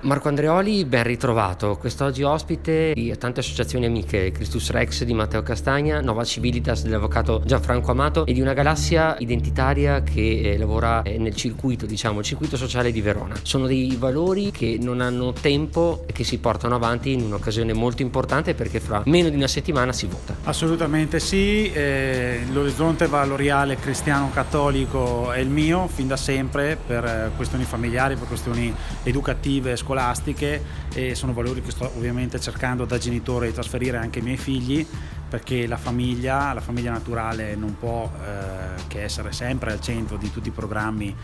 Marco Andreoli, ben ritrovato. Quest'oggi ospite di tante associazioni amiche, Christus Rex di Matteo Castagna, Nova Civilitas dell'avvocato Gianfranco Amato e di una galassia identitaria che lavora nel circuito, il circuito sociale di Verona. Sono dei valori che non hanno tempo e che si portano avanti in un'occasione molto importante perché fra meno di una settimana si vota. Assolutamente sì, l'orizzonte valoriale cristiano-cattolico è il mio fin da sempre per questioni familiari, per questioni educative, scolastiche, e sono valori che sto ovviamente cercando da genitore di trasferire anche ai miei figli, perché la famiglia naturale non può che essere sempre al centro di tutti i programmi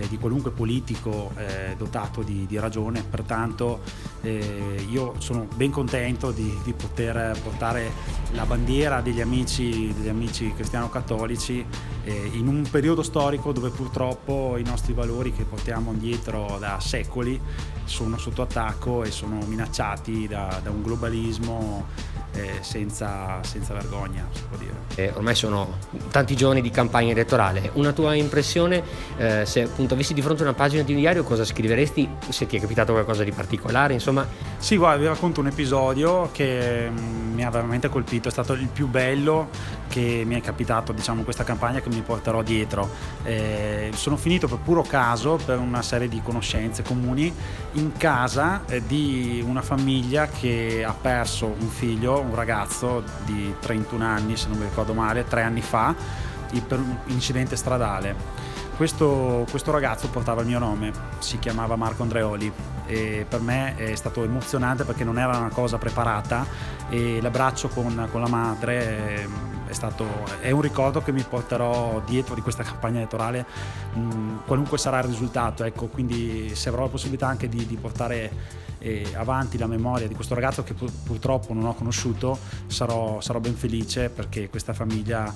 di qualunque politico dotato di ragione. Pertanto io sono ben contento di poter portare la bandiera degli amici cristiano-cattolici in un periodo storico dove purtroppo i nostri valori che portiamo dietro da secoli sono sotto attacco e sono minacciati da un globalismo senza vergogna, si può dire. Ormai sono tanti giorni di campagna elettorale. Una tua impressione, se appunto avessi di fronte una pagina di un diario, cosa scriveresti? Se ti è capitato qualcosa di particolare, insomma? Sì, guarda, vi racconto un episodio che mi ha veramente colpito, è stato il più bello che mi è capitato, in questa campagna, che mi porterò dietro. Sono finito per puro caso, per una serie di conoscenze comuni, in casa di una famiglia che ha perso un figlio, un ragazzo di 31 anni, se non mi ricordo male, 3 anni fa, per un incidente stradale. Questo ragazzo portava il mio nome, si chiamava Marco Andreoli, e per me è stato emozionante perché non era una cosa preparata, e l'abbraccio con la madre è un ricordo che mi porterò dietro di questa campagna elettorale, qualunque sarà il risultato. Ecco, quindi se avrò la possibilità anche di portare avanti la memoria di questo ragazzo che purtroppo non ho conosciuto, sarò ben felice, perché questa famiglia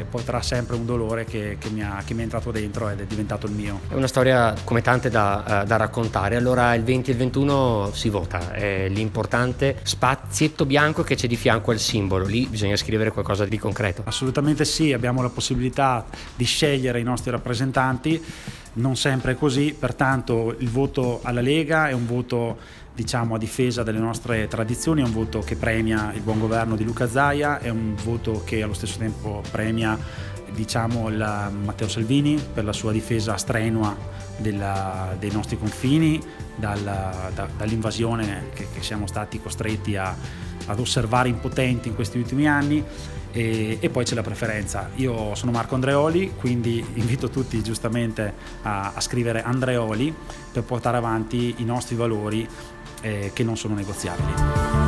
porterà sempre un dolore che mi è entrato dentro ed è diventato il mio. È una storia come tante da raccontare. Allora il 20 e il 21 si vota, è l'importante spazietto bianco che c'è di fianco al simbolo, lì bisogna scrivere qualcosa di concreto. Assolutamente sì, abbiamo la possibilità di scegliere i nostri rappresentanti, non sempre è così, pertanto il voto alla Lega è un voto a difesa delle nostre tradizioni, è un voto che premia il buon governo di Luca Zaia, è un voto che allo stesso tempo premia il Matteo Salvini per la sua difesa strenua dei nostri confini dall'invasione che siamo stati costretti ad osservare impotenti in questi ultimi anni. E poi c'è la preferenza. Io sono Marco Andreoli, quindi invito tutti giustamente a scrivere Andreoli per portare avanti i nostri valori che non sono negoziabili.